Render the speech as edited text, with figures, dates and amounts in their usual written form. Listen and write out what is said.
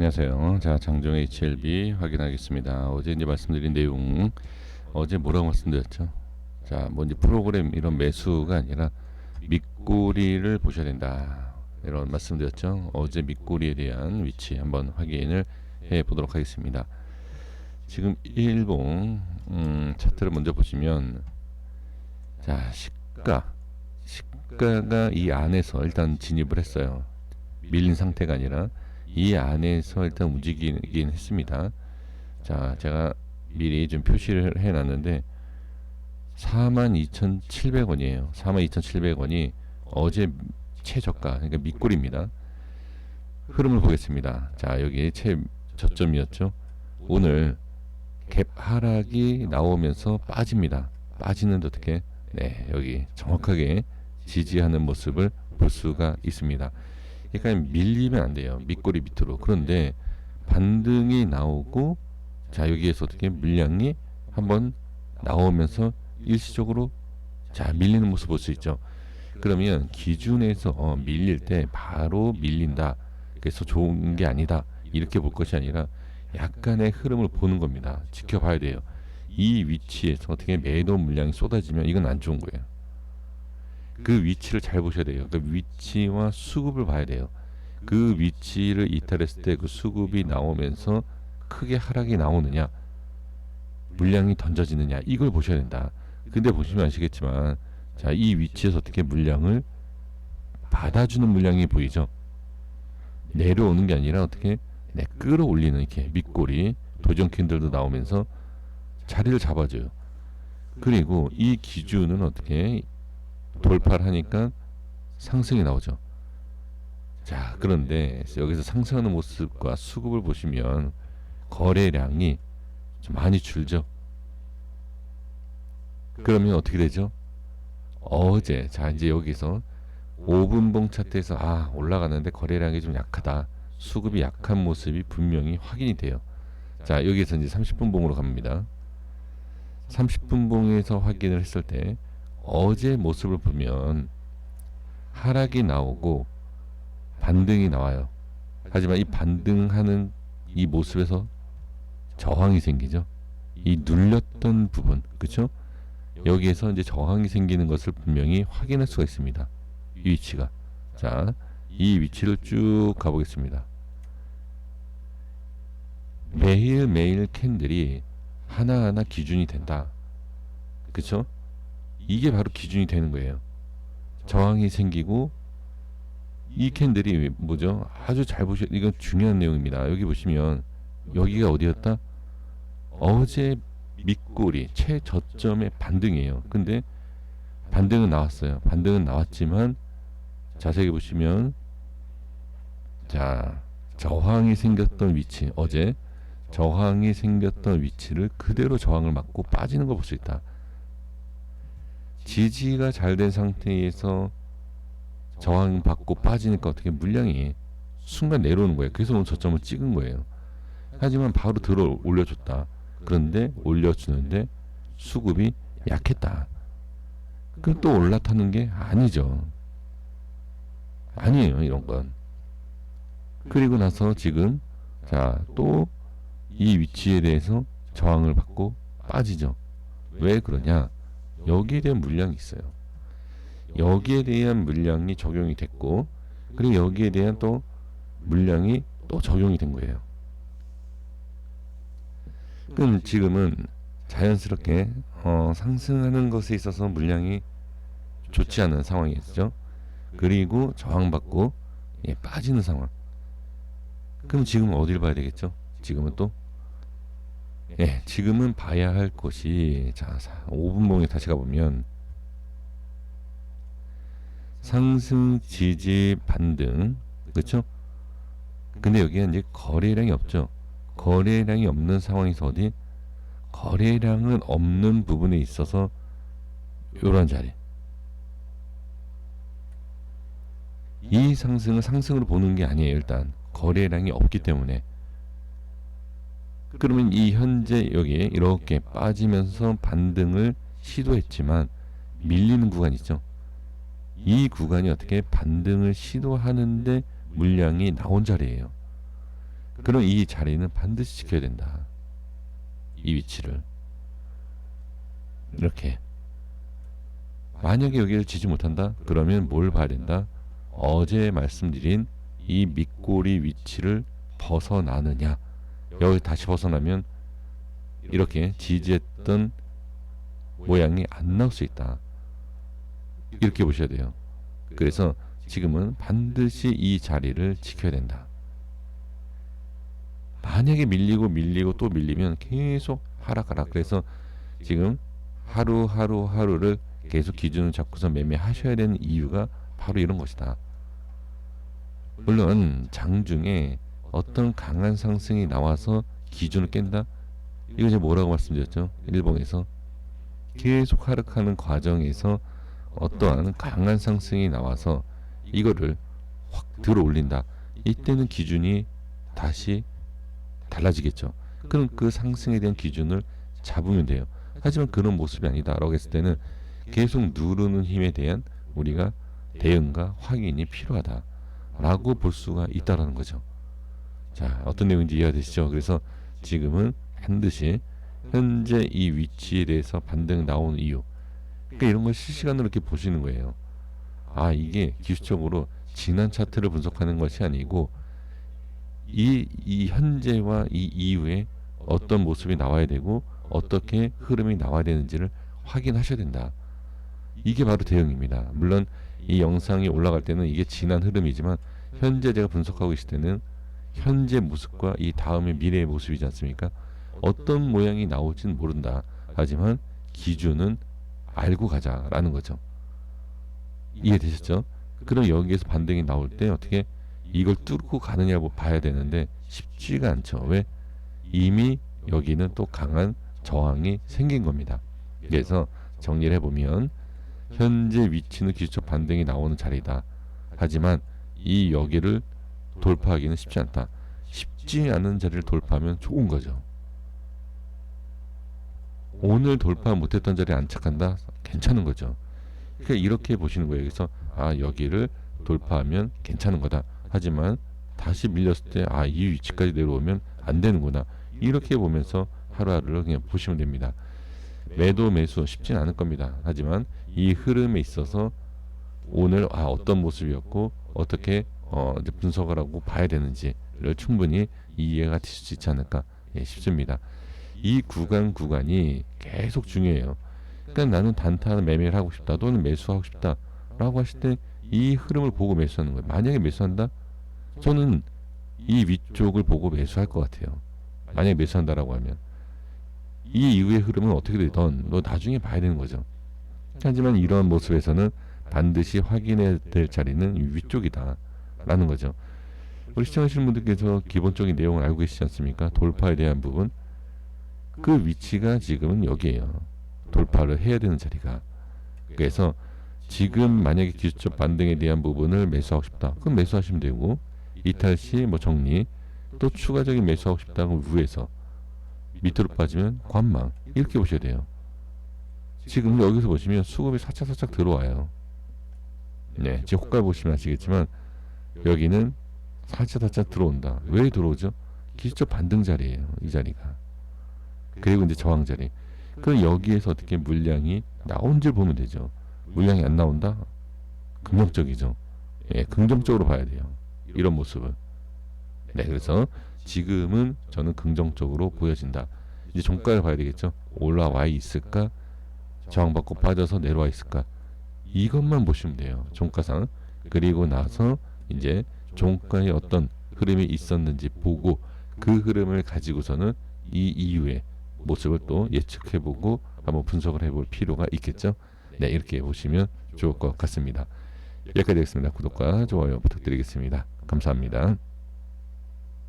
안녕하세요. 자, 장종 HLB 확인하겠습니다. 어제 이제 말씀드린 내용, 어제 뭐라고 말씀드렸죠? 자, 뭐 이제 프로그램 이런 매수가 아니라 밑꼬리를 보셔야 된다. 이런 말씀드렸죠. 어제 밑꼬리에 대한 위치 한번 확인을 해 보도록 하겠습니다. 지금 일봉 차트를 먼저 보시면, 자, 시가가 이 안에서 일단 진입을 했어요. 밀린 상태가 아니라 이 안에서 일단 움직이긴 했습니다. 자, 제가 미리 좀 표시를 해놨는데 42,700원이에요. 42,700원이 어제 최저가, 그러니까 밑골입니다. 흐름을 보겠습니다. 자, 여기 최저점이었죠. 오늘 갭 하락이 나오면서 빠집니다. 빠지는데 어떻게? 네, 여기 정확하게 지지하는 모습을 볼 수가 있습니다. 그러니까 밀리면 안 돼요. 밑꼬리 밑으로. 그런데 반등이 나오고, 자, 여기에서 어떻게 물량이 한번 나오면서 일시적으로, 자, 밀리는 모습 볼 수 있죠. 그러면 기준에서 밀릴 때 바로 밀린다, 그래서 좋은 게 아니다, 이렇게 볼 것이 아니라 약간의 흐름을 보는 겁니다. 지켜봐야 돼요. 이 위치에서 어떻게 매도 물량이 쏟아지면 이건 안 좋은 거예요. 그 위치를 잘 보셔야 돼요. 그 위치와 수급을 봐야 돼요. 그 위치를 이탈했을 때 그 수급이 나오면서 크게 하락이 나오느냐, 물량이 던져지느냐, 이걸 보셔야 된다. 근데 보시면 아시겠지만, 자, 이 위치에서 어떻게 물량을 받아주는 물량이 보이죠? 내려오는 게 아니라 어떻게 끌어올리는, 이렇게 밑꼬리 도전 캔들도 나오면서 자리를 잡아줘요. 그리고 이 기준은 어떻게 돌파를 하니까 상승이 나오죠. 자, 그런데 여기서 상승하는 모습과 수급을 보시면 거래량이 좀 많이 줄죠. 그러면 어떻게 되죠? 어제, 자, 이제 여기서 5분봉 차트에서 올라가는데 거래량이 좀 약하다, 수급이 약한 모습이 분명히 확인이 돼요. 자, 여기서 이제 30분봉으로 갑니다. 30분봉에서 확인을 했을 때 어제 모습을 보면 하락이 나오고 반등이 나와요. 하지만 이 반등하는 이 모습에서 저항이 생기죠. 이 눌렸던 부분, 그렇죠? 여기에서 이제 저항이 생기는 것을 분명히 확인할 수가 있습니다. 이 위치가. 자, 이 위치를 쭉 가보겠습니다. 매일매일 캔들이 하나하나 기준이 된다, 그렇죠? 이게 바로 기준이 되는 거예요. 저항이 생기고, 이 캔들이 뭐죠? 아주 잘 보셔. 이건 중요한 내용입니다. 여기 보시면 여기가 어디였다? 어제 밑꼬리 최저점의 반등이에요. 근데 반등은 나왔어요. 반등은 나왔지만 자세히 보시면, 자, 저항이 생겼던 위치, 어제 저항이 생겼던 위치를 그대로 저항을 맞고 빠지는 걸 볼 수 있다. 지지가 잘 된 상태에서 저항 받고 빠지니까 어떻게 물량이 순간 내려오는 거예요. 그래서 오늘 저점을 찍은 거예요. 하지만 바로 들어 올려줬다. 그런데 올려주는데 수급이 약했다. 그럼 또 올라타는 게 아니죠. 아니에요, 이런 건. 그리고 나서 지금, 자, 또 이 위치에 대해서 저항을 받고 빠지죠. 왜 그러냐? 여기에 대한 물량이 있어요. 여기에 대한 물량이 적용이 됐고, 그리고 여기에 대한 또 물량이 또 적용이 된 거예요. 그럼 지금은 자연스럽게 상승하는 것에 있어서 물량이 좋지 않은 상황이었죠. 그리고 저항받고 빠지는 상황. 그럼 지금은 어딜 봐야 되겠죠? 지금은 또 지금은 봐야 할 것이, 자, 5분봉에 다시 가보면 상승, 지지, 반등, 그렇죠? 근데 여기가 이제 거래량이 없죠. 거래량이 없는 상황에서 어디? 거래량은 없는 부분에 있어서 요런 자리. 이 상승은 상승으로 보는 게 아니에요. 일단 거래량이 없기 때문에. 그러면 이 현재 여기 이렇게 빠지면서 반등을 시도했지만 밀리는 구간 있죠. 이 구간이 어떻게 반등을 시도하는데 물량이 나온 자리예요. 그럼 이 자리는 반드시 지켜야 된다. 이 위치를 이렇게. 만약에 여기를 지지 못한다? 그러면 뭘 봐야 된다? 어제 말씀드린 이 밑꼬리 위치를 벗어나느냐. 여기 다시 벗어나면 이렇게 지지했던 모양이 안 나올 수 있다. 이렇게 보셔야 돼요. 그래서 지금은 반드시 이 자리를 지켜야 된다. 만약에 밀리고 또 밀리면 계속 하락하락. 그래서 지금 하루를 계속 기준을 잡고서 매매하셔야 되는 이유가 바로 이런 것이다. 물론 장중에 어떤 강한 상승이 나와서 기준을 깬다? 이거 제가 뭐라고 말씀드렸죠? 일봉에서 계속 하락하는 과정에서 어떠한 강한 상승이 나와서 이거를 확 들어 올린다. 이때는 기준이 다시 달라지겠죠. 그럼 그 상승에 대한 기준을 잡으면 돼요. 하지만 그런 모습이 아니다라고 했을 때는 계속 누르는 힘에 대한 우리가 대응과 확인이 필요하다라고 볼 수가 있다라는 거죠. 자, 어떤 내용인지 이해가 되시죠? 그래서 지금은 반드시 현재 이 위치에 대해서 반등 나오는 이유. 그러니까 이런 걸 실시간으로 이렇게 보시는 거예요. 아, 이게 기술적으로 지난 차트를 분석하는 것이 아니고 이 현재와 이 이후에 어떤 모습이 나와야 되고 어떻게 흐름이 나와야 되는지를 확인하셔야 된다. 이게 바로 대응입니다. 물론 이 영상이 올라갈 때는 이게 지난 흐름이지만 현재 제가 분석하고 있을 때는 현재 모습과 이 다음의 미래의 모습이지 않습니까? 어떤 모양이 나올지는 모른다. 하지만 기준은 알고 가자라는 거죠. 이해되셨죠? 그럼 여기에서 반등이 나올 때 어떻게 이걸 뚫고 가느냐고 봐야 되는데 쉽지가 않죠. 왜? 이미 여기는 또 강한 저항이 생긴 겁니다. 그래서 정리를 해보면 현재 위치는 기술적 반등이 나오는 자리다. 하지만 이 여기를 돌파하기는 쉽지 않다. 쉽지 않은 자리를 돌파하면 좋은 거죠. 오늘 돌파 못했던 자리에 안착한다? 괜찮은 거죠. 그러니까 이렇게 보시는 거예요. 그래서 아, 여기를 돌파하면 괜찮은 거다. 하지만 다시 밀렸을 때 아, 이 위치까지 내려오면 안 되는구나. 이렇게 보면서 하루하루를 그냥 보시면 됩니다. 매도 매수 쉽진 않을 겁니다. 하지만 이 흐름에 있어서 오늘 아, 어떤 모습이었고 어떻게 이제 분석을 하고 봐야 되는지를 충분히 이해가 되실 수 있지 않을까 싶습니다. 이 구간이 계속 중요해요. 그러니까 나는 단타는 매매를 하고 싶다 또는 매수하고 싶다 라고 하실 때 이 흐름을 보고 매수하는 거예요. 만약에 매수한다? 저는 이 위쪽을 보고 매수할 것 같아요. 만약에 매수한다라고 하면 이 이후의 흐름은 어떻게 되든 너 나중에 봐야 되는 거죠. 하지만 이러한 모습에서는 반드시 확인해야 될 자리는 위쪽이다 라는 거죠. 우리 시청하시는 분들께서 기본적인 내용을 알고 계시지 않습니까? 돌파에 대한 부분, 그 위치가 지금은 여기에요. 돌파를 해야 되는 자리가. 그래서 지금 만약에 기술적 반등에 대한 부분을 매수하고 싶다, 그럼 매수하시면 되고, 이탈 시 뭐 정리, 또 추가적인 매수하고 싶다, 그럼 위에서 밑으로 빠지면 관망, 이렇게 보셔야 돼요. 지금 여기서 보시면 수급이 살짝 들어와요. 네, 지금 호가 보시면 아시겠지만 여기는 살짝 들어온다. 왜 들어오죠? 기술적 반등 자리예요, 이 자리가. 그리고 이제 저항 자리. 그럼 여기에서 어떻게 물량이 나온지를 보면 되죠. 물량이 안 나온다? 긍정적이죠. 예, 긍정적으로 봐야 돼요. 이런 모습은. 네, 그래서 지금은 저는 긍정적으로 보여진다. 이제 종가를 봐야 되겠죠. 올라와 있을까? 저항받고 빠져서 내려와 있을까? 이것만 보시면 돼요. 종가상. 그리고 나서 이제 종가에 어떤 흐름이 있었는지 보고 그 흐름을 가지고서는 이 이후에 모습을 또 예측해보고 한번 분석을 해볼 필요가 있겠죠. 네, 이렇게 보시면 좋을 것 같습니다. 여기까지 하겠습니다. 구독과 좋아요 부탁드리겠습니다. 감사합니다.